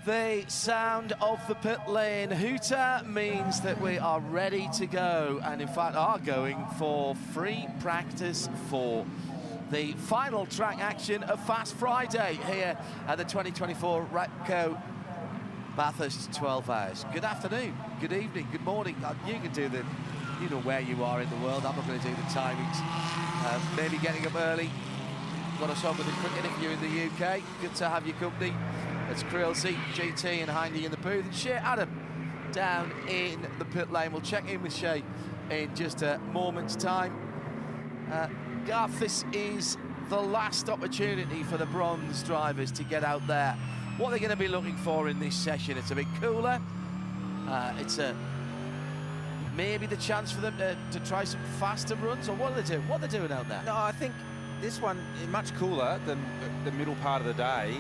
The sound of the pit lane hooter means that we are ready to go, and in fact are going for free practice for the final track action of Fast Friday here at the 2024 Repco Bathurst 12 Hours. Good afternoon, good evening, good morning. You can do you know where you are in the world. I'm not going to do the timings. Maybe getting up early. Got us on with a quick interview in the UK. Good to have your company. It's Krilsey, GT and Hindy in the booth, and Shea Adam down in the pit lane. We'll check in with Shea in just a moment's time. Garth, this is the last opportunity for the bronze drivers to get out there. What are they going to be looking for in this session? It's a bit cooler. It's maybe the chance for them to try some faster runs, or what are they doing? What are they doing out there? No, I think this one is much cooler than the middle part of the day.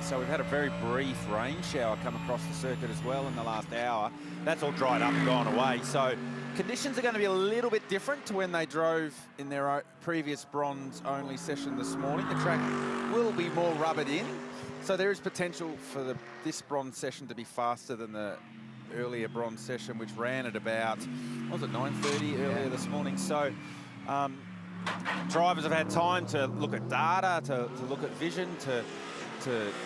So we've had a very brief rain shower come across the circuit as well in the last hour. That's all dried up and gone away. So conditions are going to be a little bit different to when they drove in their previous bronze-only session this morning. The track will be more rubbered in. So there is potential for this bronze session to be faster than the earlier bronze session, which ran at about, what was it, 9:30 earlier this morning. So drivers have had time to look at data, to look at vision, to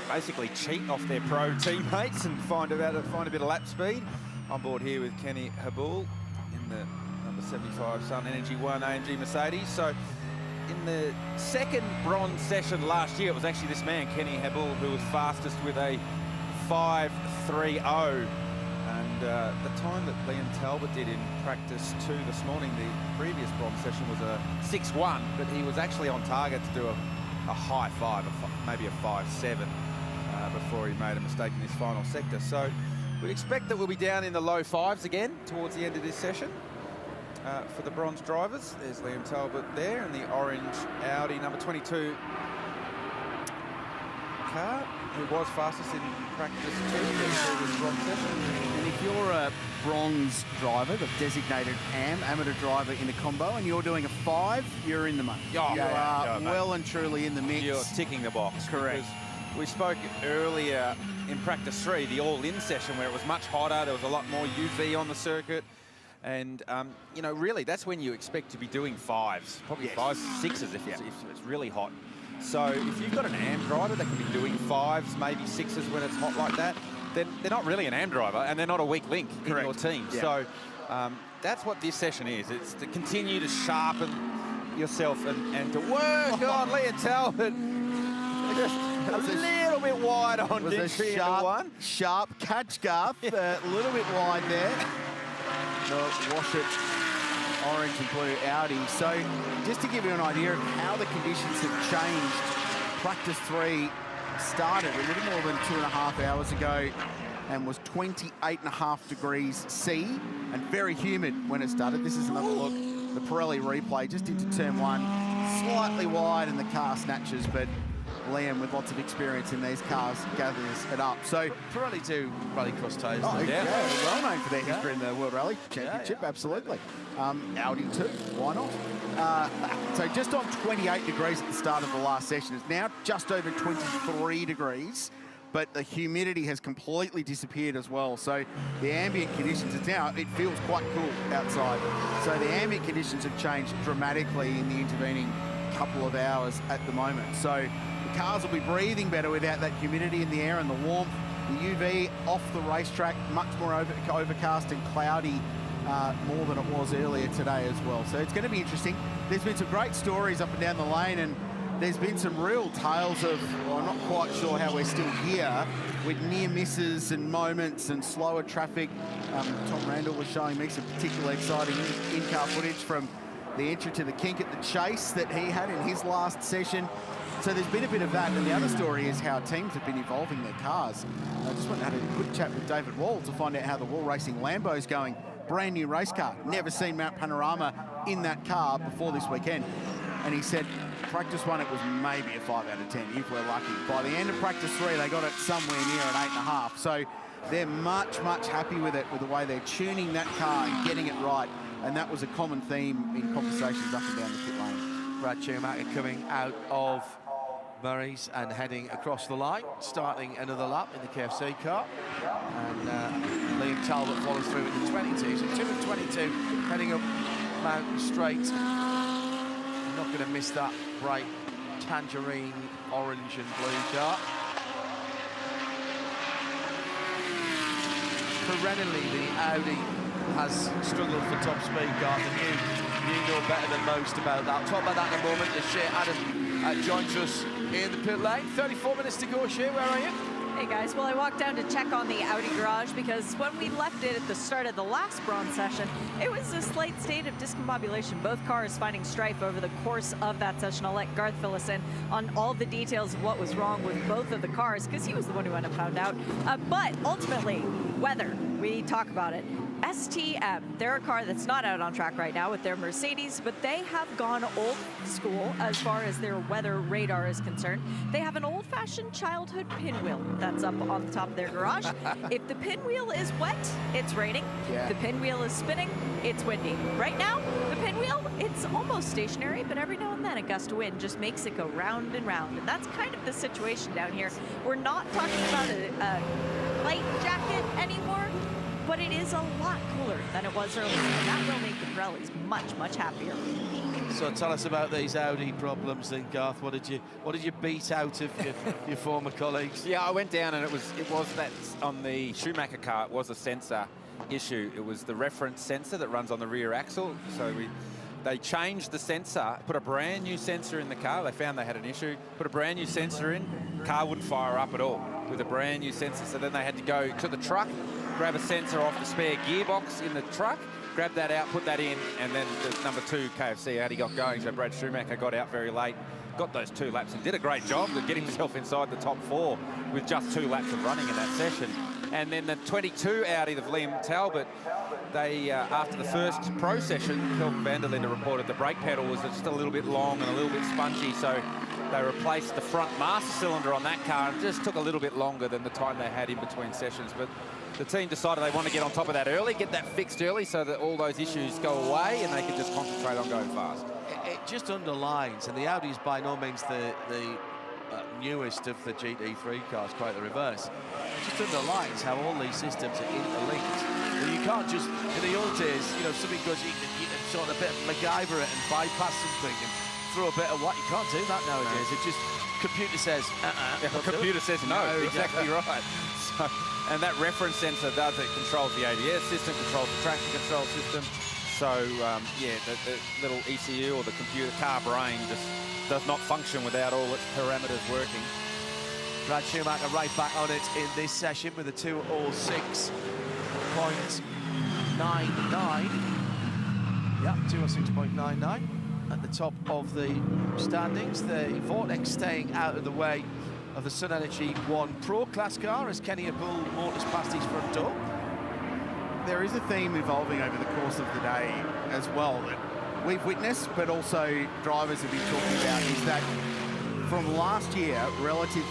basically cheat off their pro teammates and find a bit of lap speed. On board here with Kenny Habul in the number 75 Sun Energy 1 AMG Mercedes. So in the second bronze session last year, it was actually this man, Kenny Habul, who was fastest with a 5:30. And the time that Liam Talbot did in practice 2 this morning, the previous bronze session was a 6:1, but he was actually on target to do a high 5, maybe a 5:7, before he made a mistake in his final sector. So we expect that we'll be down in the low 5s again towards the end of this session for the bronze drivers. There's Liam Talbot there in the orange Audi number 22 car, who was fastest in practice 2 in the previous bronze session. And if you're a bronze driver, the designated amateur driver in the combo, and you're doing a 5, you're in the money. You are well and truly in the mix. You're ticking the box. Correct. We spoke earlier in practice 3, the all-in session, where it was much hotter. There was a lot more UV on the circuit. And, you know, really, that's when you expect to be doing 5s, probably 5s, 6s if it's really hot. So if you've got an AM driver that can be doing 5s, maybe 6s when it's hot like that, then they're not really an AM driver, and they're not a weak link in your team. Yeah. So that's what this session is. It's to continue to sharpen yourself and to work on Liam Talbot. Just a little bit wide on entry into one. Sharp catch, Garth. A little bit wide there. The wash it orange and blue Audi. So just to give you an idea of how the conditions have changed, practice 3 started a little more than 2.5 hours ago and was 28.5 degrees C and very humid when it started. This is another look, the Pirelli replay just into turn 1, slightly wide and the car snatches, but Liam, with lots of experience in these cars, gathers it up. So Pirelli do rallycross tyres. Oh, yeah, well known for their history in the World Rally Championship, absolutely. Audi too, why not? So just on 28 degrees at the start of the last session. It's now just over 23 degrees, but the humidity has completely disappeared as well. So the ambient conditions, it feels quite cool outside. So the ambient conditions have changed dramatically in the intervening couple of hours at the moment. So the cars will be breathing better without that humidity in the air and the warmth. The UV off the racetrack, much more overcast and cloudy, more than it was earlier today as well. So it's going to be interesting. There's been some great stories up and down the lane, and there's been some real tales of, well, I'm not quite sure how we're still here, with near misses and moments and slower traffic. Tom Randall was showing me some particularly exciting in-car footage from the entry to the kink at the chase that he had in his last session. So there's been a bit of that, and the other story is how teams have been evolving their cars. I just went and had a quick chat with David Wall to find out how the Wall Racing Lambo's going. Brand new race car, never seen Mount Panorama in that car before this weekend. And he said, practice 1, it was maybe a 5 out of 10, if we're lucky. By the end of practice 3, they got it somewhere near an 8.5. So they're much, much happy with it, with the way they're tuning that car and getting it right. And that was a common theme in conversations up and down the pit lane. Brad Schumacher coming out of Murray's and heading across the line, starting another lap in the KFC car. And Liam Talbot follows through in the 22. So 2 and 22 heading up Mountain Straight. I'm not going to miss that bright tangerine, orange and blue car. Perennially, the Audi has struggled for top speed, Garth, and you know better than most about that. I'll talk about that in a moment as Shea Adam joins us in the pit lane. 34 minutes to go, Shea, where are you? Hey guys, well I walked down to check on the Audi garage because when we left it at the start of the last bronze session, it was a slight state of discombobulation. Both cars finding strife over the course of that session. I'll let Garth fill us in on all the details of what was wrong with both of the cars because he was the one who went and found out. But ultimately, weather, we talk about it. STM, they're a car that's not out on track right now with their Mercedes, but they have gone old school as far as their weather radar is concerned. They have an old-fashioned childhood pinwheel that's up on the top of their garage. If the pinwheel is wet, it's raining. Yeah. The pinwheel is spinning, it's windy. Right now, the pinwheel, it's almost stationary, but every now and then a gust of wind just makes it go round and round. And that's kind of the situation down here. We're not talking about a light jacket anymore, but it is a lot cooler than it was earlier, and that will make the Pirellis much, much happier. So tell us about these Audi problems then, Garth. What did you beat out of your former colleagues? Yeah, I went down and it was that on the Schumacher car, it was a sensor issue. It was the reference sensor that runs on the rear axle. So they changed the sensor, put a brand new sensor in the car. They found they had an issue, put a brand new sensor in, car wouldn't fire up at all with a brand new sensor. So then they had to go to the truck, grab a sensor off the spare gearbox in the truck, grab that out, put that in, and then the number 2 KFC Audi got going. So Brad Schumacher got out very late, got those 2 laps and did a great job of getting himself inside the top 4 with just 2 laps of running in that session. And then the 22 Audi of Liam Talbot, they, after the first pro session, Kelvin van der Linde reported the brake pedal was just a little bit long and a little bit spongy, so they replaced the front master cylinder on that car and just took a little bit longer than the time they had in between sessions. But the team decided they want to get on top of that early, get that fixed early so that all those issues go away and they can just concentrate on going fast. It just underlines, and the Audi is by no means the newest of the GT3 cars, quite the reverse. It just underlines how all these systems are interlinked. Well, you can't just, in the old days, you know, something goes, you can sort of a bit of MacGyver it and bypass something and throw a bit of what. You can't do that nowadays. It just, computer says, computer says no, exactly right. So, and that reference sensor does it, controls the ABS system, controls the traction control system. So, yeah, the little ECU or the computer car brain just does not function without all its parameters working. Brad Schumacher right back on it in this session with a 206.99. Yeah, 206.99 at the top of the standings. The Vortex staying out of the way of the Sun Energy 1 Pro Class car as Kenny Abul motors past his front door. There is a theme evolving over the course of the day as well that we've witnessed, but also drivers have been talking about, is that from last year, relative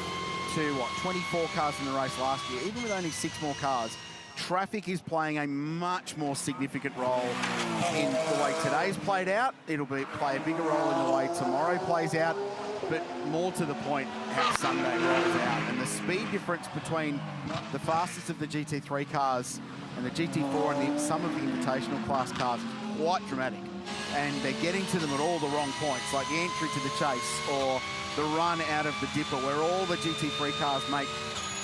to, 24 cars in the race last year, even with only 6 more cars, traffic is playing a much more significant role in the way today's played out. It'll play a bigger role in the way tomorrow plays out, but more to the point, how Sunday rolls out. And the speed difference between the fastest of the GT3 cars and the GT4 and some of the invitational class cars is quite dramatic. And they're getting to them at all the wrong points, like the entry to the chase or the run out of the dipper, where all the GT3 cars make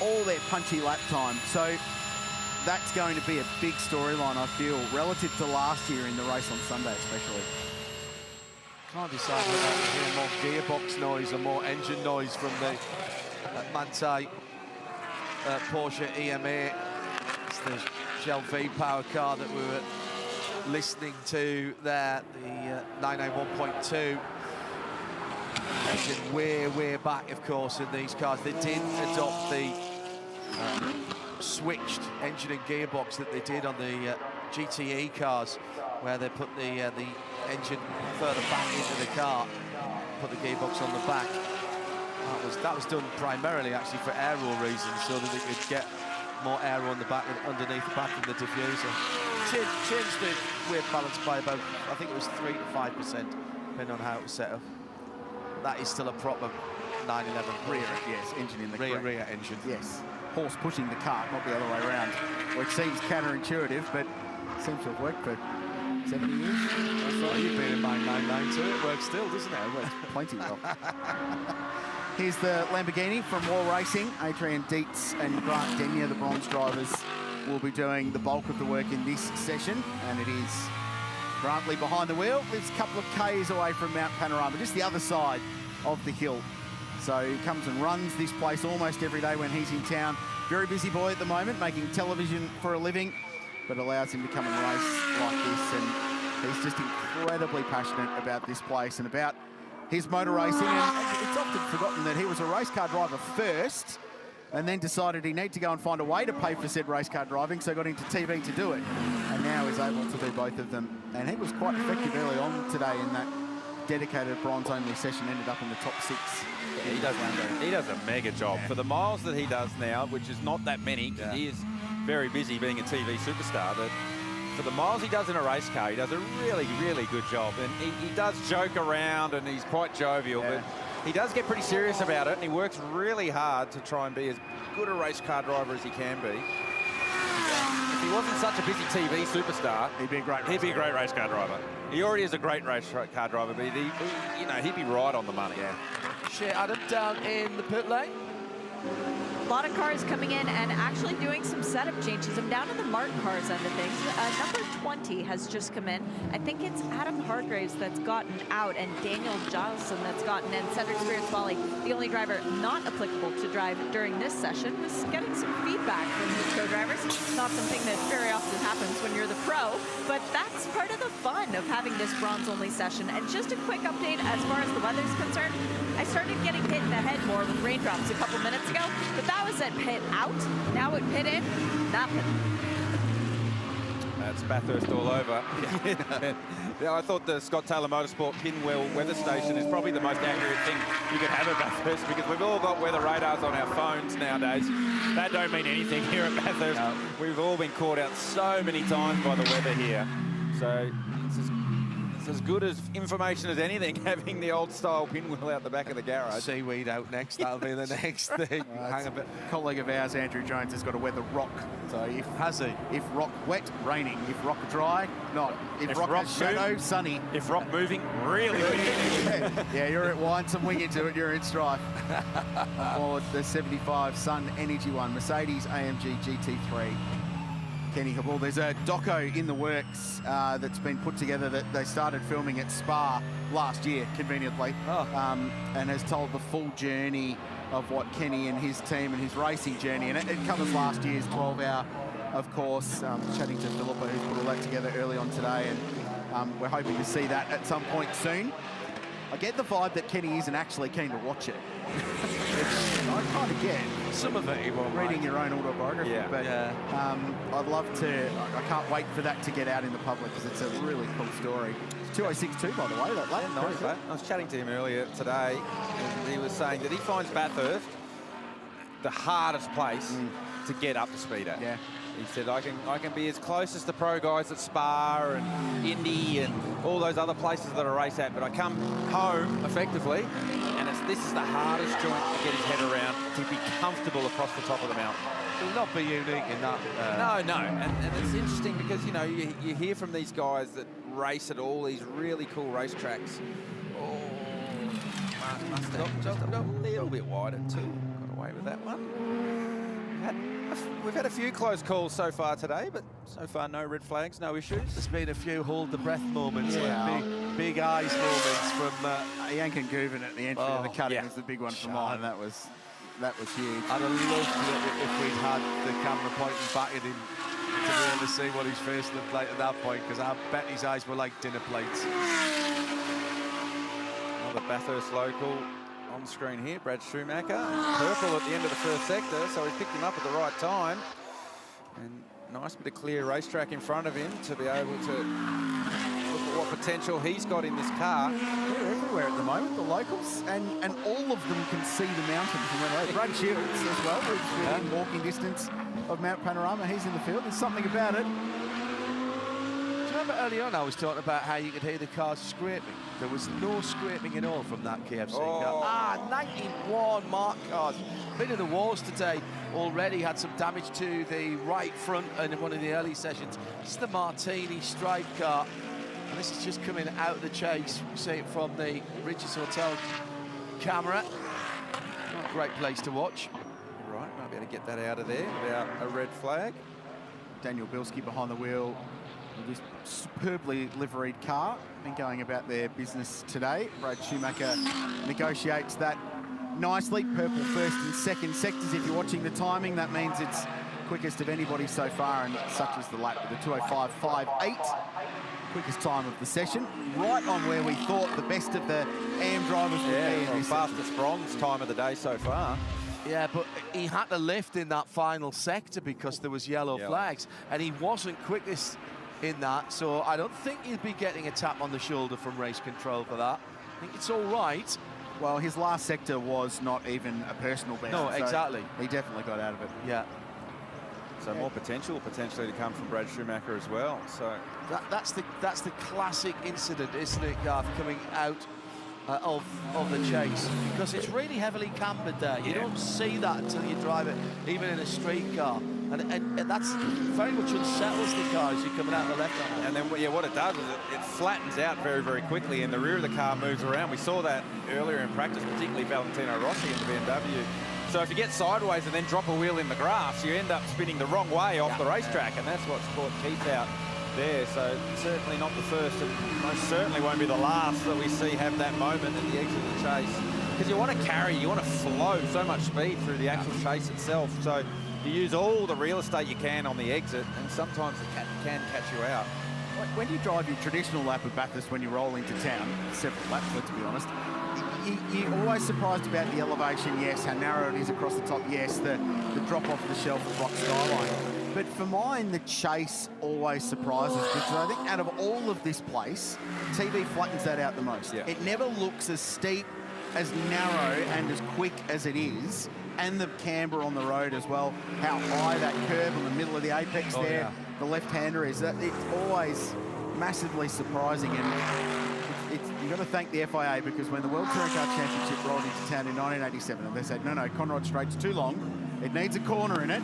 all their punchy lap time. So that's going to be a big storyline, I feel, relative to last year in the race on Sunday especially. Can't decide whether to hear more gearbox noise or more engine noise from the Manthey Porsche EMA. It's the Shell V-Power car that we were listening to there, the 991.2. Engine way back, of course, in these cars. They did adopt the switched engine and gearbox that they did on the GTE cars, where they put the engine further back into the car, put the gearbox on the back. That was done primarily actually for aero reasons, so that they could get more aero on the back underneath the back of the diffuser. Changed the weight balance by about, I think it was 3 to 5%, depending on how it was set up. That is still a proper 911 Rear, yes, engine in the rear engine. Yes, horse pushing the cart, not the other way around, which seems counterintuitive, but seems to have worked for 70 years. Well, you've been in my 992. It works still, doesn't it? It works plenty well. Here's the Lamborghini from Wall Racing. Adrian Dietz and Grant Denyer, the bronze drivers, will be doing the bulk of the work in this session, and it is Grantley behind the wheel. Lives a couple of Ks away from Mount Panorama, just the other side of the hill. So he comes and runs this place almost every day when he's in town. Very busy boy at the moment, making television for a living, but allows him to come and race like this. And he's just incredibly passionate about this place and about his motor racing. And it's often forgotten that he was a race car driver first, and then decided he needed to go and find a way to pay for said race car driving, so got into TV to do it. And now he's able to do both of them. And he was quite effective early on today in that dedicated bronze-only session, ended up in the top 6. Yeah, he does a mega job. For the miles that he does now, which is not that many, because he is very busy being a TV superstar, that for the miles he does in a race car, he does a really, really good job. And he does joke around and he's quite jovial, but he does get pretty serious about it, and he works really hard to try and be as good a race car driver as he can be. If he wasn't such a busy TV superstar, he'd be a great race car driver. He already is a great race car driver, but he'd be right on the money. Shea Adam down in the pit lane. A lot of cars coming in and actually doing some setup changes. I'm down in the Mark cars end of things. Number 20 has just come in. I think it's Adam Hargraves that's gotten out and Daniel Gileson that's gotten in. Cedric Spirits-Wally, the only driver not applicable to drive during this session, was getting some feedback from his co-drivers. Not something that very often happens when you're the pro, but that's part of the fun of having this bronze-only session. And just a quick update as far as the weather's concerned. I started getting hit in the head more with raindrops a couple minutes ago, but that was at pit out. Now at pit in, nothing. That's Bathurst all over. Yeah, I thought the Scott Taylor Motorsport Pinwheel weather station is probably the most accurate thing you could have at Bathurst, because we've all got weather radars on our phones nowadays. That don't mean anything here at Bathurst. No. We've all been caught out so many times by the weather here. So it's as good as information as anything, having the old style pinwheel out the back of the garage. Seaweed out next, that'll be the next thing. Hang a bit. A colleague of ours, Andrew Jones, has got a weather rock. So if rock wet, raining. If rock dry, not. If rock shadow, sunny. If rock moving, really moving. Yeah, you're at wine, some wing into it, you're in strife. Aboard the 75 Sun Energy One, Mercedes AMG GT3. Kenny Habul, there's a doco in the works that's been put together that they started filming at Spa last year, conveniently, and has told the full journey of what Kenny and his team and his racing journey, and it covers last year's 12-hour, of course. Chatting to Philippa, who's put all that together early on today, and we're hoping to see that at some point soon. I get the vibe that Kenny isn't actually keen to watch it. I kind of get some of it. Reading your own autobiography, but I'd love to. I can't wait for that to get out in the public, because it's a really cool story. It's 2:06.2, by the way. That late. Nice, mate. I was chatting to him earlier today, and he was saying that he finds Bathurst the hardest place to get up to speed at. Yeah. He said, I can be as close as the pro guys at Spa and Indy and all those other places that I race at, but I come home effectively, and this is the hardest joint to get his head around, to be comfortable across the top of the mountain. Will not be unique in that. No, and it's interesting because, you know, you hear from these guys that race at all these really cool racetracks. Oh, must have just a little bit wider too. Got away with that one. We've had a few close calls so far today, but so far no red flags, no issues. There's been a few hold the breath moments, like big eyes moments from Yank and Guven at the entry of the cutting was the big one for mine. That was huge. I'd have loved it if we'd had the camera pointing back at him to be able to see what his face looked like at that point, because I bet his eyes were like dinner plates. Another Bathurst local on screen here, Brad Schumacher. Purple at the end of the first sector, so he picked him up at the right time. And nice bit of clear racetrack in front of him to be able to look at what potential he's got in this car. They're everywhere at the moment, the locals, and all of them can see the mountain from where they are. Brad Shields as well, who's within walking distance of Mount Panorama. He's in the field. There's something about it. Do you remember early on I was talking about how you could hear the cars scraping. There was no scraping at all from that KFC car. 91 Mark cars. Been in the wars today already, had some damage to the right front in one of the early sessions. This is the Martini Stripe car. And this is just coming out of the chase. We see it from the Regis Hotel camera. Not a great place to watch. Right, might be able to get that out of there without a red flag. Daniel Bilski behind the wheel of this superbly liveried car. Been going about their business today. Brad Schumacher negotiates that nicely. Purple first and second sectors. If you're watching the timing, that means it's quickest of anybody so far, and such as the lap with the 2:05.58. Quickest time of the session. Right on where we thought the best of the AM drivers would be in this fastest bronze time of the day so far. Yeah, but he had to lift in that final sector because there was yellow flags, and he wasn't quickest in that, so I don't think he'll be getting a tap on the shoulder from race control for that. I think it's all right. Well, his last sector was not even a personal best. No, exactly. So he definitely got out of it. Yeah. So more potentially to come from Brad Schumacher as well. So that's the classic incident, isn't it, Garth, coming out of the chase, because it's really heavily cambered there. You don't see that until you drive it, even in a street car. And that's very much unsettles the car as you're coming out of the left-hand. And then, what it does is it flattens out very, very quickly, and the rear of the car moves around. We saw that earlier in practice, particularly Valentino Rossi in the BMW. So if you get sideways and then drop a wheel in the grass, you end up spinning the wrong way off the racetrack, and that's what's caught Keith out there. So certainly not the first, and most certainly won't be the last that we see have that moment at the exit of the chase. Because you want to carry, you want to flow so much speed through the actual chase itself. So you use all the real estate you can on the exit, and sometimes it can catch you out. When you drive your traditional lap of Bathurst, when you roll into town, several laps, let's be honest, you're always surprised about the elevation, yes, how narrow it is across the top, yes, the drop off the shelf of Rock Skyline. But for mine, the chase always surprises, because I think out of all of this place, TV flattens that out the most. Yeah. It never looks as steep, as narrow and as quick as it is, and the camber on the road as well, how high that curve in the middle of the apex there, the left-hander is. It's always massively surprising, and you've got to thank the FIA, because when the World Touring Car Championship rolled into town in 1987, and they said, no, Conrod Straight's too long, it needs a corner in it.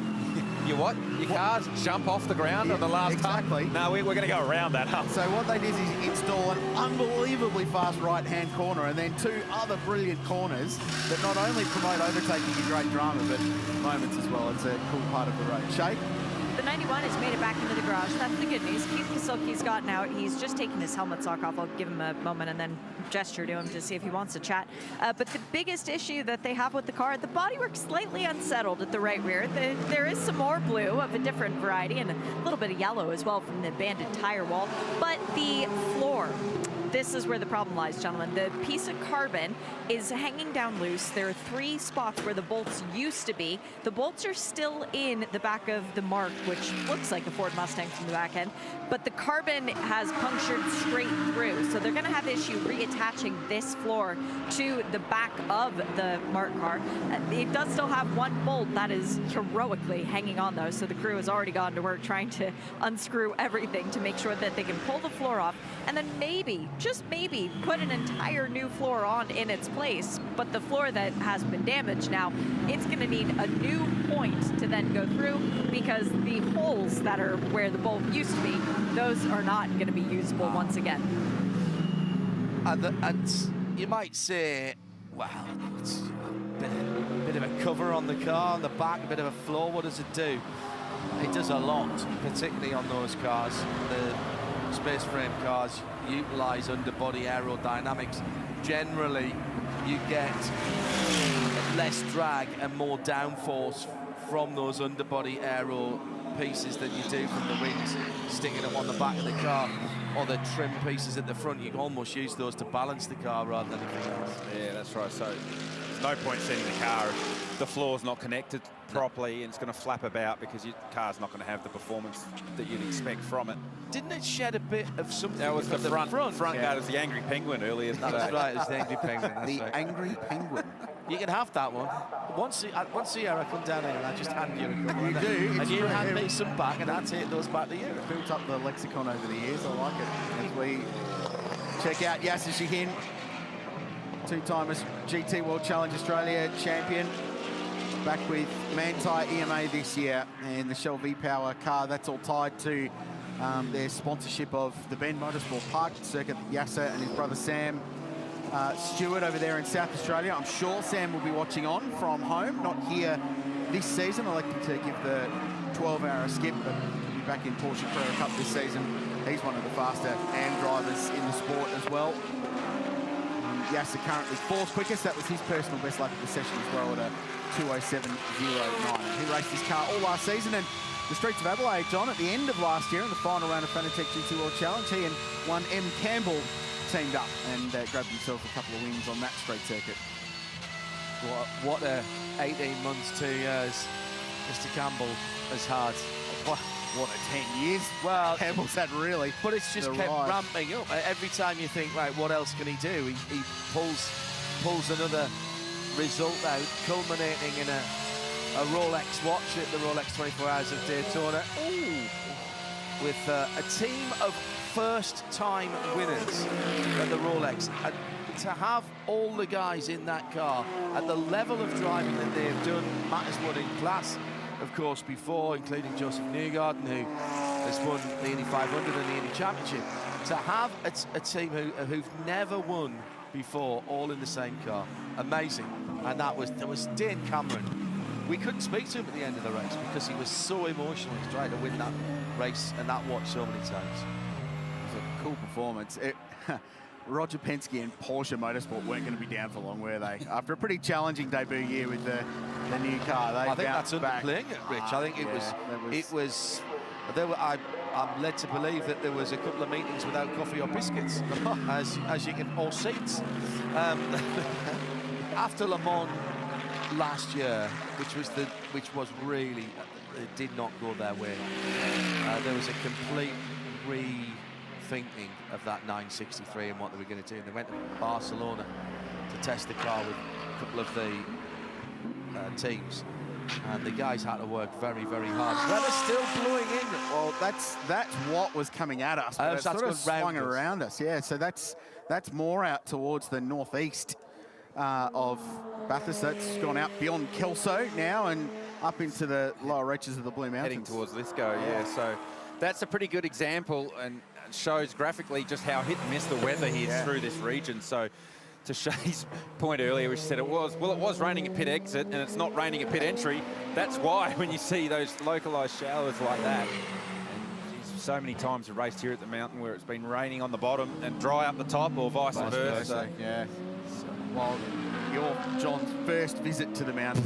You what? Your cars jump off the ground on the last exactly. No, we're going to go around that hump. So what they did is install an unbelievably fast right-hand corner, and then two other brilliant corners that not only promote overtaking and great drama, but moments as well. It's a cool part of the road. Shay? The 91 has made it back into the garage. That's the good news. Keith Kasulki's gotten out. He's just taking his helmet sock off. I'll give him a moment and then gesture to him to see if he wants to chat. But the biggest issue that they have with the car, the bodywork's slightly unsettled at the right rear. There is some more blue of a different variety and a little bit of yellow as well from the banded tire wall. But the floor, this is where the problem lies, gentlemen. The piece of carbon is hanging down loose. There are 3 spots where the bolts used to be. The bolts are still in the back of the Mark, which looks like a Ford Mustang from the back end, but the carbon has punctured straight through. So they're going to have issue reattaching this floor to the back of the Mark car. It does still have one bolt that is heroically hanging on though. So the crew has already gone to work trying to unscrew everything to make sure that they can pull the floor off, and then maybe, just maybe, put an entire new floor on in its place. But the floor that has been damaged now, it's going to need a new point to then go through, because the holes that are where the bolt used to be, those are not going to be usable once again. And you might say, well, it's a bit of a cover on the car, on the back, a bit of a floor. What does it do? It does a lot, particularly on those cars. The space frame cars utilize underbody aerodynamics. Generally, you get less drag and more downforce from those underbody aero pieces than you do from the wings sticking them on the back of the car, or the trim pieces at the front. You can almost use those to balance the car rather than anything else. Yeah, that's right. So there's no point sending the car if the floor's not connected properly, and it's going to flap about, because your car's not going to have the performance that you'd expect from it. Didn't it shed a bit of something? That was the front guard was the Angry Penguin earlier today. That's right, it's the Angry Penguin. The Angry Penguin. You can have that one. Once the era come down here, and I just hand you a couple. You do. And you hand me some back, and I take those back to you. Built up the lexicon over the years. I like it. As we check out Yasser Shahin, two-time GT World Challenge Australia champion, back with Manthai EMA this year, and the Shell V-Power car, that's all tied to their sponsorship of the Bend Motorsport Park circuit. Yasser and his brother Sam Stewart over there in South Australia. I'm sure Sam will be watching on from home, not here this season, electing to give the 12-hour skip, but he'll be back in Porsche Carrera Cup this season. He's one of the faster AM drivers in the sport as well. Yasser currently 4th quickest. That was his personal best lap of the session as well at a 2:07.09. He raced his car all last season, and the streets of Adelaide, John, at the end of last year in the final round of Fanatec GT World Challenge, he and one M. Campbell teamed up and grabbed themselves a couple of wins on that street circuit. What a 18 months, 2 years Mr. Campbell has had. What a 10 years well, Campbell's had, really. But it's just kept ramping up. Every time you think, right, what else can he do? He pulls another result out, culminating in a Rolex watch at the Rolex 24 Hours of Daytona. Ooh. With a team of first-time winners at the Rolex. And to have all the guys in that car at the level of driving that they've done, Matt has won in class, of course, before, including Joseph Newgarden, who has won the Indy 500 and the Indy Championship. To have a team who've never won before, all in the same car, amazing. And there was Dane Cameron. We couldn't speak to him at the end of the race because he was so emotional. He's trying to win that race and that watch so many times. It was a cool performance. Roger Penske and Porsche Motorsport weren't going to be down for long, were they? After a pretty challenging debut year with the new car, they I think that's underplaying it, Rich. I think I'm led to believe that there was a couple of meetings without coffee or biscuits, as you can, or seats. After Le Mans last year, which was really, it did not go their way. There was a complete rethinking of that 963 and what they were going to do. And they went to Barcelona to test the car with a couple of the teams, and the guys had to work very, very hard. Weather's still blowing in. Well, that's what was coming at us, but it sort of swung around us. Yeah, so that's more out towards the northeast of Bathurst. That's gone out beyond Kelso now and up into the lower reaches of the Blue Mountains. Heading towards Lithgow, yeah. So that's a pretty good example and shows graphically just how hit and miss the weather is through this region. So to Shay's point earlier, which said it was raining at pit exit and it's not raining at pit entry. That's why when you see those localised showers like that, and so many times we've raced here at the mountain where it's been raining on the bottom and dry up the top, or vice versa. So, yeah. While John's first visit to the mountain,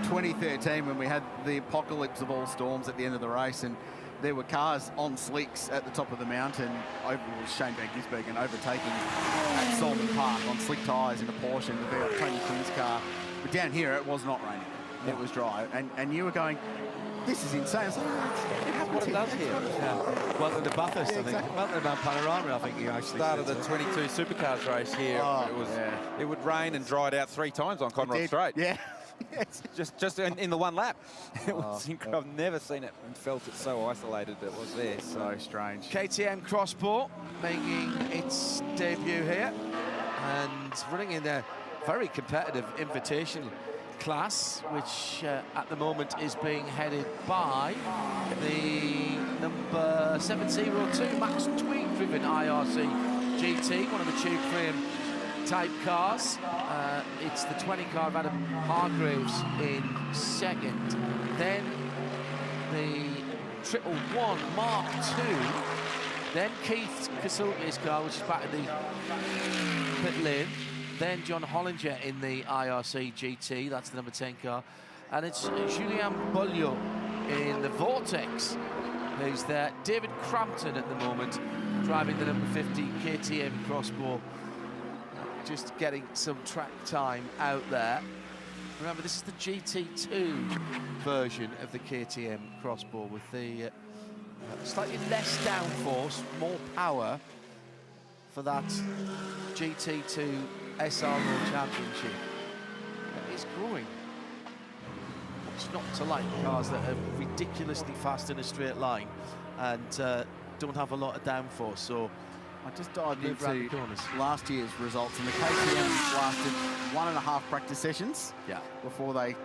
2013, when we had the apocalypse of all storms at the end of the race, and there were cars on slicks at the top of the mountain. Over was Shane Van Gisbergen overtaking at Solomon Park on slick tyres in a Porsche and the Tony Quinn's car. But down here, it was not raining. It was dry. And you were going, this is insane. It's like, it happens here. Yeah. Welcome to Bathurst, I think. Exactly. Welcome to Mount Panorama, I think you actually started the 22 Supercars race here. It would rain and dried out 3 times on Conrod Straight. Yeah. just in the one lap. It was incredible. I've never seen it and felt it so isolated that it was there. So strange. KTM Crossbow making its debut here and running in a very competitive invitation class, which at the moment is being headed by the number 702 Max Tweed driven IRC GT, one of the tube frame type cars. It's the 20 car of Adam Hargraves in second. Then the 111 Mark II. Then Keith Kasulki's car, which is back at the pit lane. Then John Hollinger in the IRC GT, that's the number 10 car. And it's Julien Beaulieu in the Vortex, who's there. David Crampton at the moment, driving the number 50 KTM Crossbow. Just getting some track time out there. Remember, this is the GT2 version of the KTM Crossbow with the slightly less downforce, more power for that GT2 SRO Championship. growing. What's not to like? Cars that are ridiculously fast in a straight line and don't have a lot of downforce. So I just dived move around the into corners. last year's results, and the KTM lasted 1.5 practice sessions before they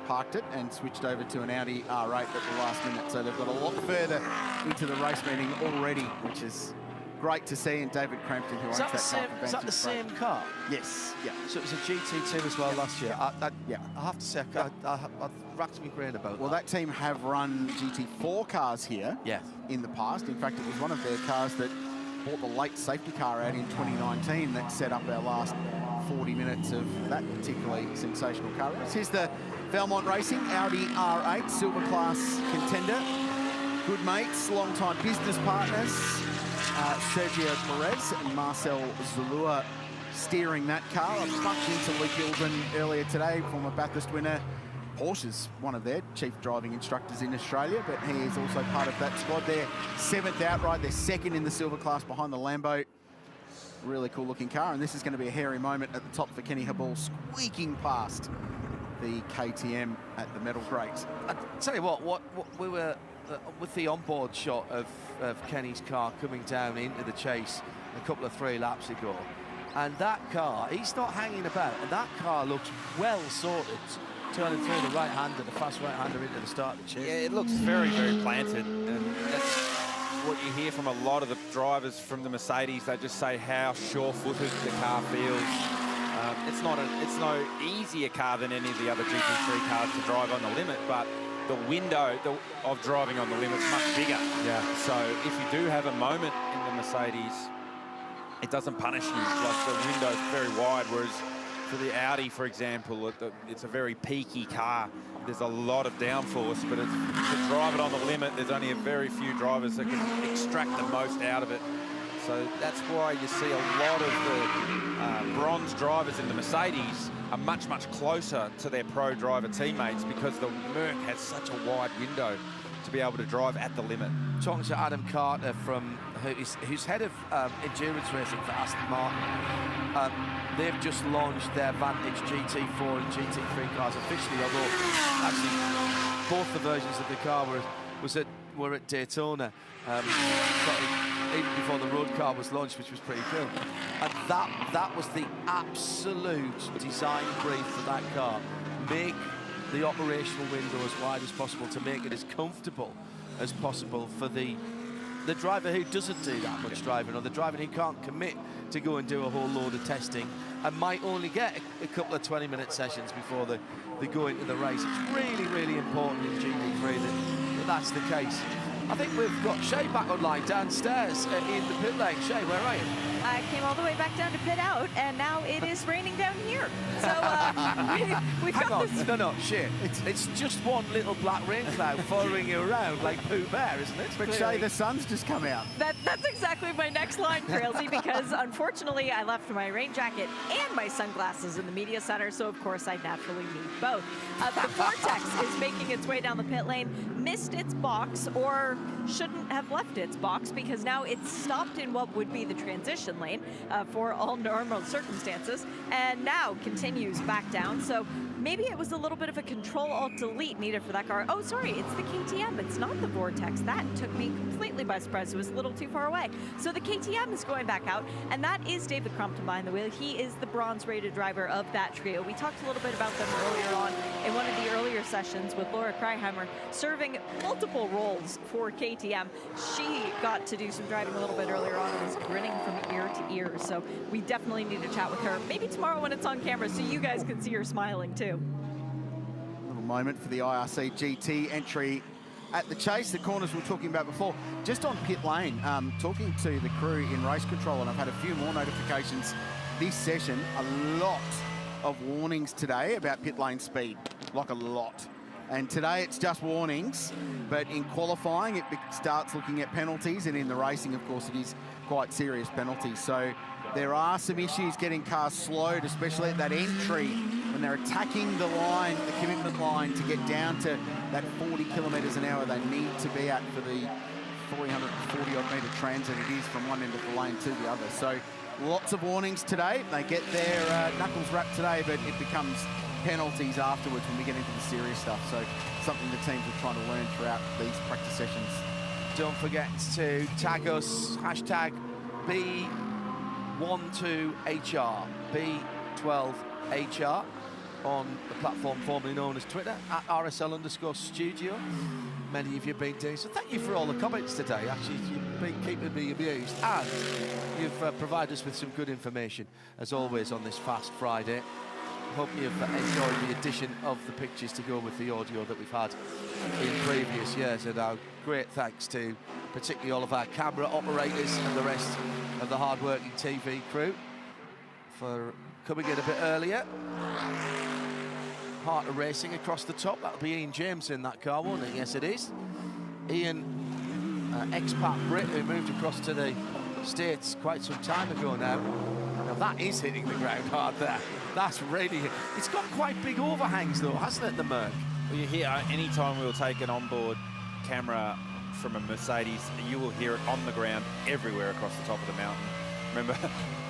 parked it and switched over to an Audi R8 at the last minute. So they've got a lot further into the race meeting already, which is great to see. And David Crampton, who owns that car for Is that the same car? Yes, yeah. So it was a GT2 as well last year. I have to say, I've racked my brain about Well, that team have run GT4 cars here in the past. In fact, it was one of their cars that bought the late safety car out in 2019 that set up our last 40 minutes of that particularly sensational car race. Here's the Valmont Racing Audi R8 Silver Class contender. Good mates, long-time business partners. Sergio Perez and Marcel Zalua steering that car. I bumped into Luke Hilden earlier today, former Bathurst winner. Porsche's one of their chief driving instructors in Australia, but he is also part of that squad. They're 7th outright. They're 2nd in the silver class behind the Lambo. Really cool looking car, and this is going to be a hairy moment at the top for Kenny Habul, squeaking past the KTM at the metal grate. I tell you what we were with the onboard shot of Kenny's car coming down into the chase a couple of 3 laps ago, and that car, he's not hanging about, and that car looks well sorted, turning through the right-hander, the fast right-hander into the start of the chase. Yeah, it looks very, very planted, and that's what you hear from a lot of the drivers from the Mercedes. They just say how sure-footed the car feels. It's no easier car than any of the other GT3 cars to drive on the limit, but the window of driving on the limit is much bigger. Yeah. So if you do have a moment in the Mercedes, it doesn't punish you. Like, the window's very wide, whereas for the Audi, for example, it's a very peaky car. There's a lot of downforce, but to drive it on the limit, there's only a very few drivers that can extract the most out of it. So that's why you see a lot of the bronze drivers in the Mercedes are much, much closer to their pro driver teammates, because the Merc has such a wide window to be able to drive at the limit. Talking to Adam Carter, who's head of endurance racing for Aston Martin. They've just launched their Vantage GT4 and GT3 cars officially, although actually both the versions of the car were at Daytona, even before the road car was launched, which was pretty cool. And that was the absolute design brief for that car. Make the operational window as wide as possible to make it as comfortable as possible for the driver who doesn't do that much driving, or the driver who can't commit to go and do a whole load of testing and might only get a couple of 20-minute sessions before they go into the race. It's really, really important in GT3 that that's the case. I think we've got Shay back online downstairs in the pit lane. Shay, where are you? I came all the way back down to pit out, and now it is raining down here. So we've got this. No, Shay. It's just one little black rain cloud following you around like Pooh Bear, isn't it? But Shay, the sun's just come out. That's exactly my next line, Trailsy, because unfortunately I left my rain jacket and my sunglasses in the media center, so of course I naturally need both. The Vortex is making its way down the pit lane, missed its box, or shouldn't have left its box, because now it's stopped in what would be the transition lane for all normal circumstances, and now continues back down. So maybe it was a little bit of a Control-Alt-Delete needed for that car. Oh, sorry, it's the KTM. It's not the Vortex. That took me completely by surprise. It was a little too far away. So the KTM is going back out, and that is David Crumpton behind the wheel. He is the bronze-rated driver of that trio. We talked a little bit about them earlier on in one of the earlier sessions with Laura Kreiheimer, serving multiple roles for KTM. She got to do some driving a little bit earlier on and was grinning from ear to ear. So we definitely need to chat with her, maybe tomorrow when it's on camera, so you guys can see her smiling too. Little moment for the IRC GT entry at the chase. The corners we were talking about before. Just on pit lane, talking to the crew in race control, and I've had a few more notifications this session. A lot of warnings today about pit lane speed, like a lot. And today it's just warnings, but in qualifying it starts looking at penalties, and in the racing, of course, it is quite serious penalties. So there are some issues getting cars slowed, especially at that entry when they're attacking the line, the commitment line, to get down to that 40 kilometres an hour they need to be at for the 340 odd metre transit it is from one end of the lane to the other. So lots of warnings today. They get their knuckles wrapped today, but it becomes penalties afterwards when we get into the serious stuff. So something the teams are trying to learn throughout these practice sessions. Don't forget to tag us, hashtag B12HR, B12HR on the platform formerly known as Twitter, at RSL_studio. Many of you have been doing so. Thank you for all the comments today. Actually, you've been keeping me amused, and you've provided us with some good information, as always, on this Fast Friday. Hope you've enjoyed the addition of the pictures to go with the audio that we've had in previous years. And our great thanks to particularly all of our camera operators and the rest of the hard-working TV crew for coming in a bit earlier. Heart of Racing across the top. That'll be Ian James in that car, won't it? Yes, it is. Ian, expat Brit who moved across to the States quite some time ago now. Now that is hitting the ground hard there. That's really... It's got quite big overhangs though, hasn't it, the Merc? Well, you hear anytime we'll take an onboard camera from a Mercedes, you will hear it on the ground everywhere across the top of the mountain. Remember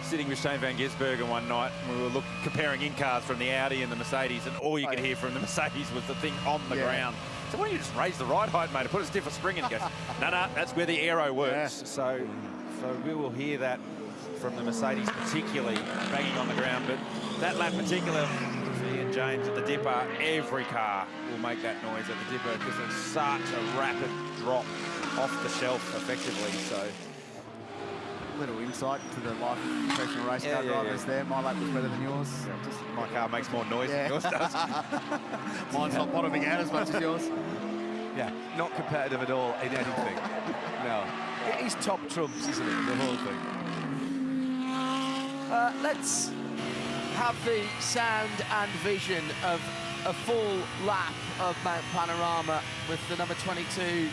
sitting with Shane van Gisbergen one night, and we were comparing in-cars from the Audi and the Mercedes, and all you could hear from the Mercedes was the thing on the ground. So why don't you just raise the ride height, mate, and put a stiffer spring in? He goes, no, that's where the aero works. So we will hear that from the Mercedes particularly, banging on the ground. But that lap particular, Ian James at the dipper, every car will make that noise at the dipper because it's such a rapid drop off the shelf effectively. So little insight to the life of professional race car drivers there. My lap was better than yours. My car makes more noise than yours does. Mine's not bottoming out as much as yours. Yeah, not competitive at all in anything. No. It is top trumps, isn't it, the whole thing? Let's have the sound and vision of a full lap of Mount Panorama with the number 22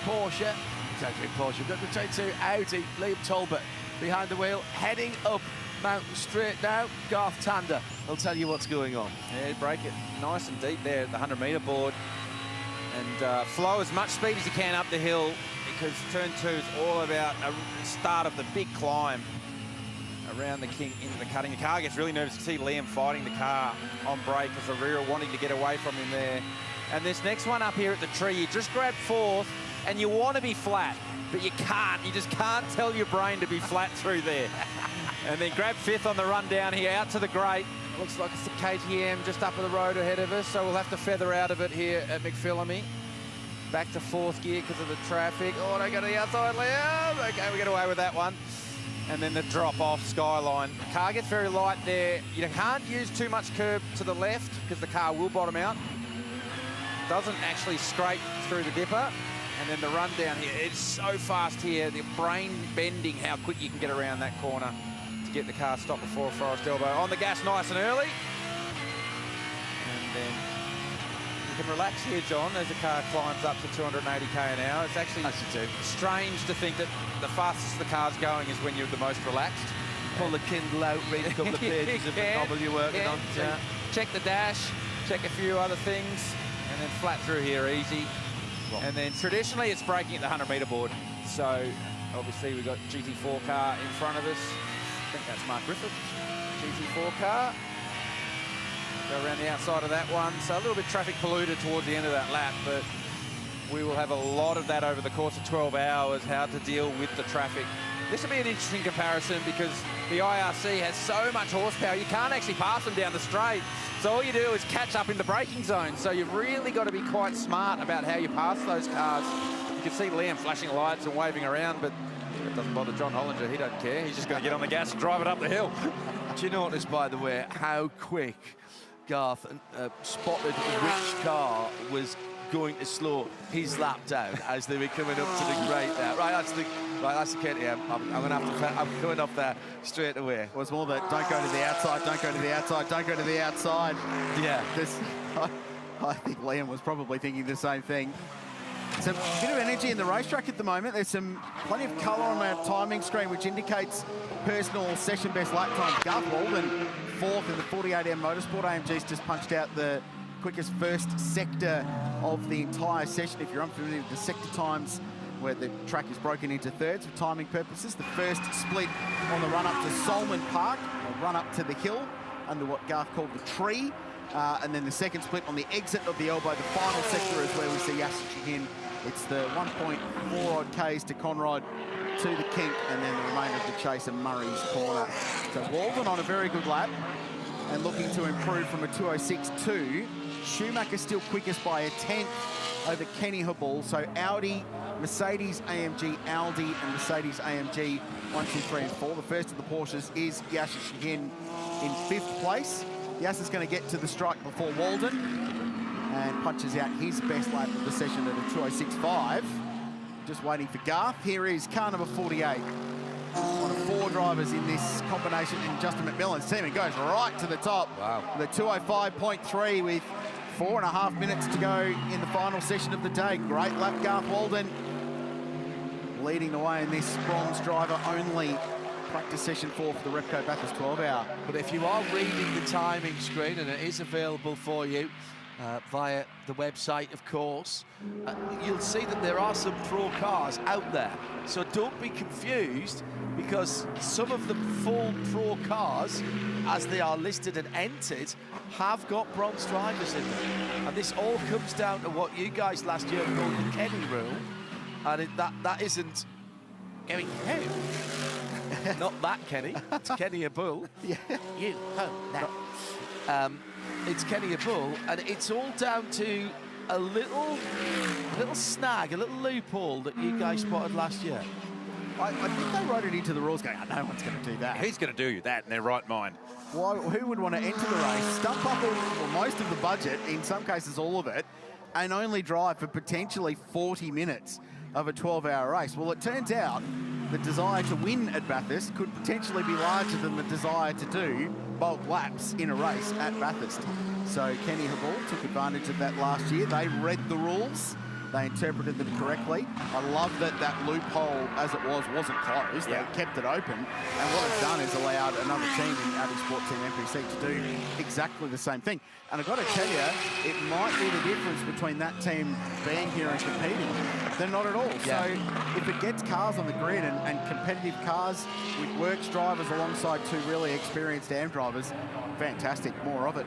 Porsche. Porsche, number 22 Audi, Liam Talbot behind the wheel, heading up Mountain Straight now. Garth Tander will tell you what's going on. Yeah, break it nice and deep there at the 100-metre board, and flow as much speed as you can up the hill, because turn 2 is all about a start of the big climb around the King into the cutting. The car gets really nervous. You see Liam fighting the car on brake as the rear wanting to get away from him there. And this next one up here at the tree, you just grab 4th, and you want to be flat, but you can't. You just can't tell your brain to be flat through there. And then grab 5th on the run down here, out to the grate. Looks like it's the KTM just up the road ahead of us, so we'll have to feather out of it here at McPhillamy. Back to 4th gear because of the traffic. Oh, don't go to the outside, Liam. Okay, we get away with that one. And then the drop-off Skyline. The car gets very light there. You can't use too much curb to the left because the car will bottom out. Doesn't actually scrape through the dipper. And then the run down here, it's so fast here, the brain bending how quick you can get around that corner to get the car stopped before a Forest Elbow. On the gas nice and early. And then you can relax here, John, as the car climbs up to 280k an hour. It's actually strange to think that the fastest the car's going is when you're the most relaxed. Pull the Kindle out, read a couple of pages of the novel you're working on. Yeah. Check the dash, check a few other things, and then flat through here easy. And then traditionally it's braking at the 100-metre board. So obviously we've got GT4 car in front of us. I think that's Mark Griffith, GT4 car. Go around the outside of that one. So a little bit traffic polluted towards the end of that lap, but we will have a lot of that over the course of 12 hours, how to deal with the traffic. This will be an interesting comparison because the IRC has so much horsepower, you can't actually pass them down the straight. So all you do is catch up in the braking zone. So you've really got to be quite smart about how you pass those cars. You can see Liam flashing lights and waving around, but it doesn't bother John Hollinger. He doesn't care. He's just going to get on the gas and drive it up the hill. Do you notice, by the way, how quick Garth spotted which car was going to slow his lap down as they were coming up to the grate there? That's the KTM. I'm going to have to. I'm coming up there straight away. It was more that don't go to the outside, don't go to the outside, don't go to the outside. Yeah. I think Liam was probably thinking the same thing. Some bit of energy in the racetrack at the moment. There's plenty of colour on our timing screen, which indicates personal session best lap times. Garth Walden, 4th in the 48M Motorsport. AMG's just punched out the quickest first sector of the entire session. If you're unfamiliar with the sector times, where the track is broken into thirds for timing purposes. The first split on the run up to Solomon Park, a run up to the hill under what Garth called the tree. And then the second split on the exit of the elbow. The final sector is where we see Yasser Shahin. It's the 1.4 odd Ks to Conrod, to the kink, and then the remainder of the chase in Murray's corner. So Walden on a very good lap and looking to improve from a 2:06.2. Schumacher still quickest by a 10th over Kenny Habul. So Audi, Mercedes AMG, Aldi and Mercedes AMG 1, 2, 3 and 4. The first of the Porsches is Yasser Shahin in 5th place. Yasser's going to get to the strike before Walden and punches out his best lap of the session at a 2:06.5. Just waiting for Garth. Here is car number 48. One of 4 drivers in this combination, and Justin McMillan's team. It goes right to the top. Wow. The 2:05.3 with 4.5 minutes to go in the final session of the day. Great lap, Garth Walden. Leading the way in this bronze driver only practice session 4 for the Repco Bathurst 12-hour. But if you are reading the timing screen, and it is available for you via the website, of course, you'll see that there are some pro cars out there. So don't be confused, because some of the full pro cars, as they are listed and entered, have got bronze drivers in them. And this all comes down to what you guys last year called the Kenny rule. And that isn't Kenny who? Not that Kenny. It's Kenny a bull. Yeah. You that. It's Kenny a bull, and it's all down to a little snag, a little loophole that you guys spotted last year. I think they wrote it into the rules going, oh, no one's going to do that. Who's going to do that in their right mind? Why, who would want to enter the race, stump up most of the budget, in some cases all of it, and only drive for potentially 40 minutes of a 12-hour race? Well, it turns out the desire to win at Bathurst could potentially be larger than the desire to do bulk laps in a race at Bathurst. So Kenny Habul took advantage of that last year. They read the rules. They interpreted them correctly. I love that that loophole, as it wasn't closed. Yeah. They kept it open. And what it's done is allowed another team in Audi Sport Team MPC to do exactly the same thing. And I've got to tell you, it might be the difference between that team being here and competing. They're not at all. Yeah. So if it gets cars on the grid and competitive cars with works drivers alongside 2 really experienced AM drivers, fantastic, more of it.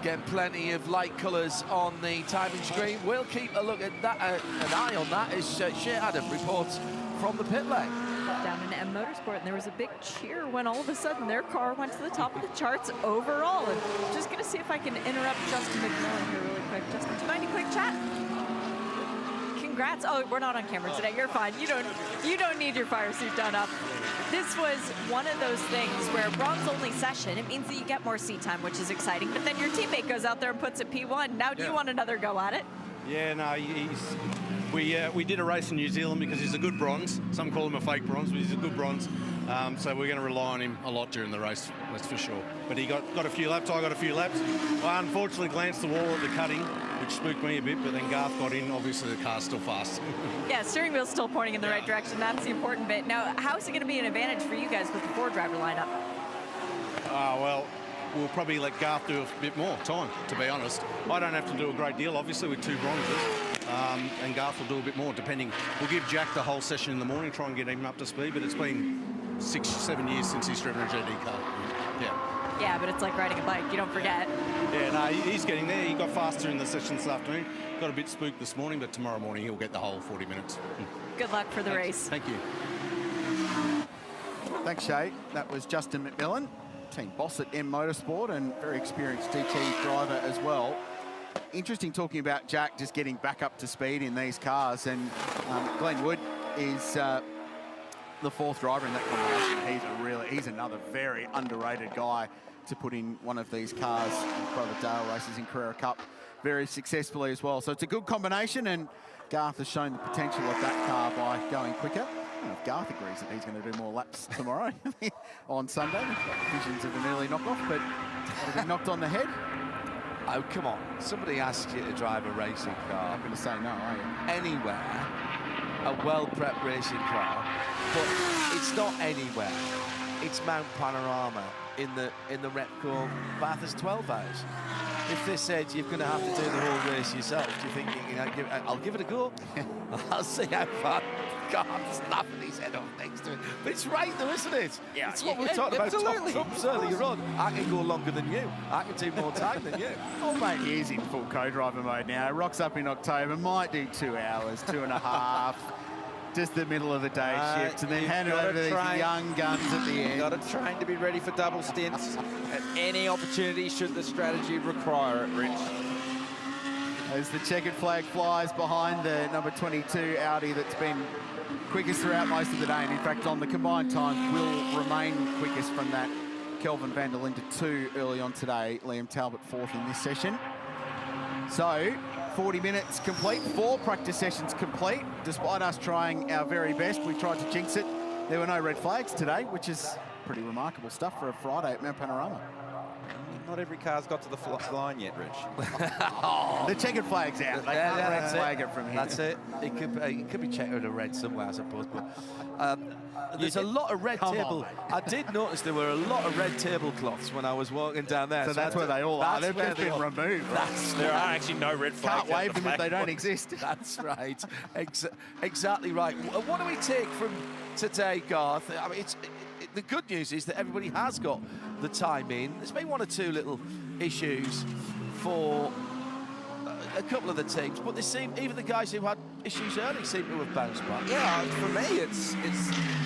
Again, plenty of light colours on the timing screen. We'll keep a look at that, an eye on that as Shea Adam reports from the pit lane. Down in M Motorsport, and there was a big cheer when all of a sudden their car went to the top of the charts overall. And just going to see if I can interrupt Justin McMillan here really quick. Justin, do you mind a quick chat? Congrats. Oh, we're not on camera today. You're fine. You don't need your fire suit done up. This was one of those things where bronze only session, it means that you get more seat time, which is exciting. But then your teammate goes out there and puts a P1. Now, do you want another go at it? Yeah, no, we did a race in New Zealand because he's a good bronze. Some call him a fake bronze, but he's a good bronze. So we're going to rely on him a lot during the race, that's for sure. But he got a few laps, I got a few laps. I unfortunately glanced the wall at the cutting, which spooked me a bit, but then Garth got in. Obviously, the car's still fast. Yeah, steering wheel's still pointing in the right direction. That's the important bit. Now, how is it going to be an advantage for you guys with the 4-driver lineup? Well, we'll probably let Garth do a bit more time, to be honest. I don't have to do a great deal, obviously, with 2 bronzes. And Garth will do a bit more, depending. We'll give Jack the whole session in the morning, try and get him up to speed, but it's been 6-7 years since he's driven a GT car. Yeah. Yeah, but it's like riding a bike. You don't forget. Yeah, no, he's getting there. He got faster in the session this afternoon. Got a bit spooked this morning, but tomorrow morning he'll get the whole 40 minutes. Good luck for the race. Thank you. Thanks, Shay. That was Justin McMillan, team boss at M Motorsport and very experienced GT driver as well. Interesting talking about Jack just getting back up to speed in these cars, and Glenn Wood is the 4th driver in that combination. He's another very underrated guy to put in one of these cars. His brother Dale races in Carrera Cup very successfully as well. So it's a good combination, and Garth has shown the potential of that car by going quicker. I don't know if Garth agrees that he's going to do more laps tomorrow on Sunday. Visions of an early knockoff, but have been knocked on the head. Oh, come on. Somebody asks you to drive a racing car. I'm going to say no, are you? Anywhere, a well-prepped racing car, but it's not anywhere. It's Mount Panorama in the Repco Bathurst 12 hours. if they said you're going to have to do the whole race yourself, do you think, I'll give it a go? I'll see how far. God, snapping his head off next to it. But it's right though, isn't it? Yeah, it's what we were talking about top trumps earlier on. I can go longer than you. I can do more time than you. Oh, mate, he is in full co-driver mode now. Rocks up in October, might do 2 hours, 2.5. Just the middle of the day shift, and then hand it over to these young guns at the end. Got to train to be ready for double stints at any opportunity should the strategy require it, Rich. As the checkered flag flies behind the number 22 Audi that's been quickest throughout most of the day, and in fact on the combined time will remain quickest from that Kelvin van der Linde 2 early on today. Liam Talbot 4th in this session. So 40 minutes complete, 4 practice sessions complete. Despite us trying our very best, we tried to jinx it. There were no red flags today, which is pretty remarkable stuff for a Friday at Mount Panorama. Not every car's got to the line yet, Rich. The checkered flag's out. They can't red flag it from here. That's it. It could be checkered or red somewhere, I suppose. But there's a lot of red table. I did notice there were a lot of red tablecloths when I was walking down there. So that's where they all are. They've just been removed. There are actually no red flags. Can't wave them if they don't exist. That's right. Exactly right. What do we take from today, Garth? I mean, the good news is that everybody has got the time in. There's been 1 or 2 little issues for a couple of the teams, but they seem, even the guys who had issues early seem to have bounced back. Yeah, for me, it's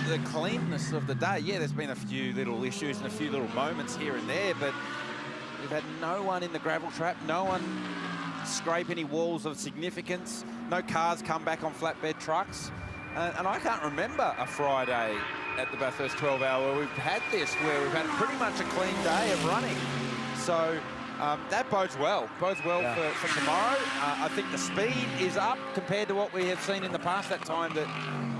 the cleanness of the day. Yeah, there's been a few little issues and a few little moments here and there, but we've had no one in the gravel trap, no one scrape any walls of significance, no cars come back on flatbed trucks, and I can't remember a Friday at the Bathurst 12 Hour where we've had this, where we've had pretty much a clean day of running. So that bodes well for tomorrow. I think the speed is up compared to what we have seen in the past. That time that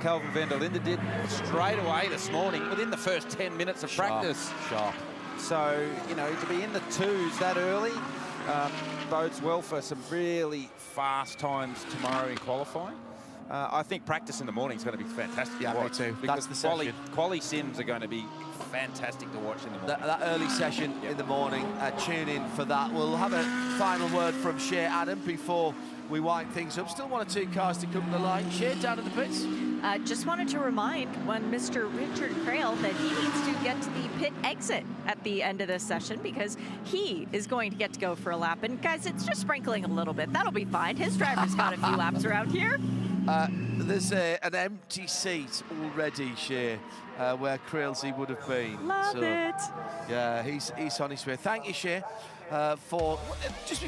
Kelvin van der Linde did straight away this morning within the first 10 minutes of practice. Sharp. So, you know, to be in the 2s that early bodes well for some really fast times tomorrow in qualifying. I think practice in the morning is going to be fantastic to watch. Me too. Because that's the quali sims are going to be fantastic to watch in the morning. That early session in the morning, tune in for that. We'll have a final word from Shea Adam before we wind things up. Still 1 or 2 cars to come to the line. Shea, down at the pits. Just wanted to remind Mr. Richard Crail that he needs to get to the pit exit at the end of this session because he is going to get to go for a lap. And guys, it's just sprinkling a little bit. That'll be fine. His driver's got a few laps around here. There's an empty seat already, Shea, where Crailsey would have been. Love it. Yeah, he's on his way. Thank you, Shea, for just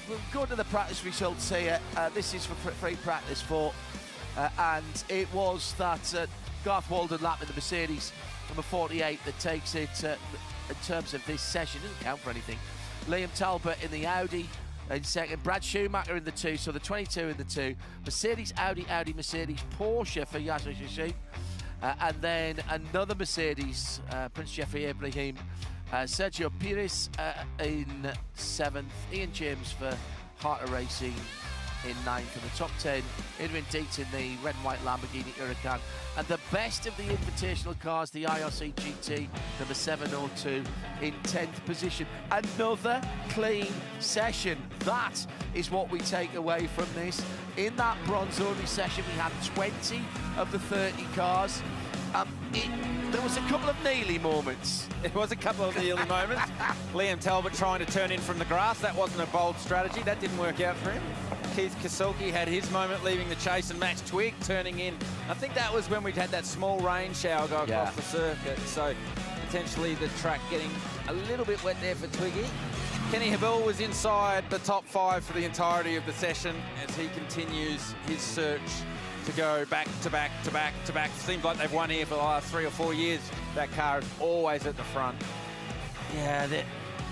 we'll go to the practice results here. This is for free practice 4, and it was that Garth Walden lap in the Mercedes number 48 that takes it in terms of this session. Doesn't count for anything. Liam Talbot in the Audi in second, Brad Schumacher in the 2, so the 22 in the 2, Mercedes, Audi, Mercedes, Porsche for Yasser Shashib, and then another Mercedes, Prince Jeffrey Ibrahim, Sergio Pires in 7th, Ian James for Harter Racing in 9th, and the top 10, Adrian Deet in the red and white Lamborghini Huracan, and the best of the invitational cars, the IRC GT number 702 in 10th position. Another clean session. That is what we take away from this. In that bronze-only session, we had 20 of the 30 cars. There was a couple of Neely moments. There was a couple of Neely moments. Liam Talbot trying to turn in from the grass. That wasn't a bold strategy. That didn't work out for him. Keith Kasulki had his moment leaving the chase, and Max Twigg turning in. I think that was when we'd had that small rain shower go across the circuit. So potentially the track getting a little bit wet there for Twiggy. Kenny Habel was inside the top 5 for the entirety of the session as he continues his search to go back to back to back to back. Seems like they've won here for the last 3 or 4 years. That car is always at the front. Yeah,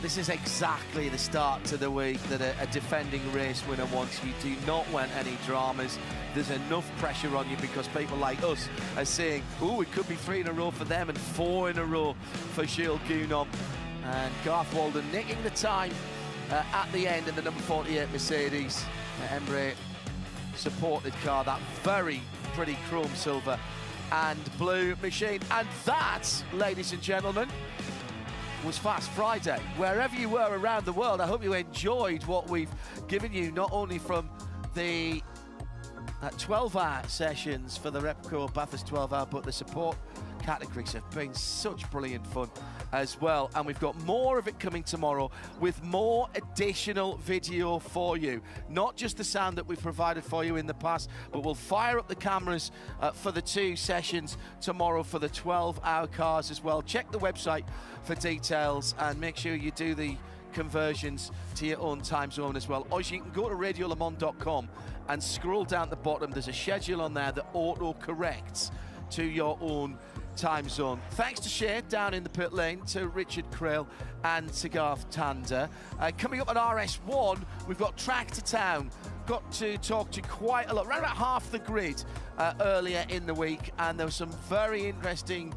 this is exactly the start to the week that a defending race winner wants. You do not want any dramas. There's enough pressure on you because people like us are saying, oh, it could be 3 in a row for them and 4 in a row for Gilles Gounon. And Garth Walden nicking the time at the end in the number 48 Mercedes Embraer supported car, that very pretty chrome silver and blue machine. And that, ladies and gentlemen, was Fast Friday. Wherever you were around the world, I hope you enjoyed what we've given you, not only from the 12-hour sessions for the Repco Bathurst 12-hour, but the support categories have been such brilliant fun as well. And we've got more of it coming tomorrow with more additional video for you. Not just the sound that we've provided for you in the past, but we'll fire up the cameras for the 2 sessions tomorrow for the 12-hour cars as well. Check the website for details and make sure you do the conversions to your own time zone as well. Or you can go to radiolemans.com and scroll down the bottom. There's a schedule on there that auto-corrects to your own time zone. Thanks to Shea down in the pit lane, to Richard Crail and to Garth Tander. Coming up on RS1, we've got Track to Town. Got to talk to quite a lot, around about half the grid earlier in the week, and there were some very interesting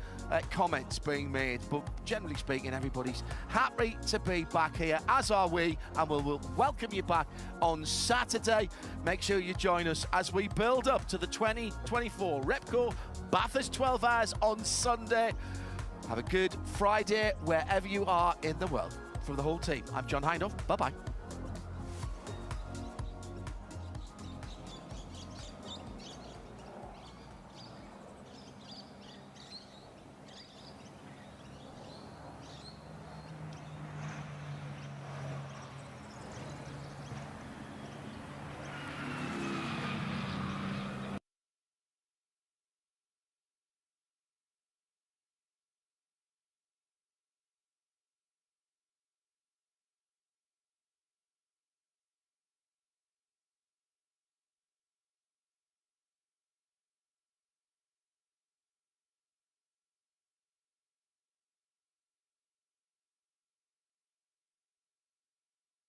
comments being made, but generally speaking, everybody's happy to be back here, as are we, and we'll welcome you back on Saturday. Make sure you join us as we build up to the 2024 Repco Bathurst 12 hours on Sunday. Have a good Friday wherever you are in the world. From the whole team, I'm John Hindhaugh. Bye-bye.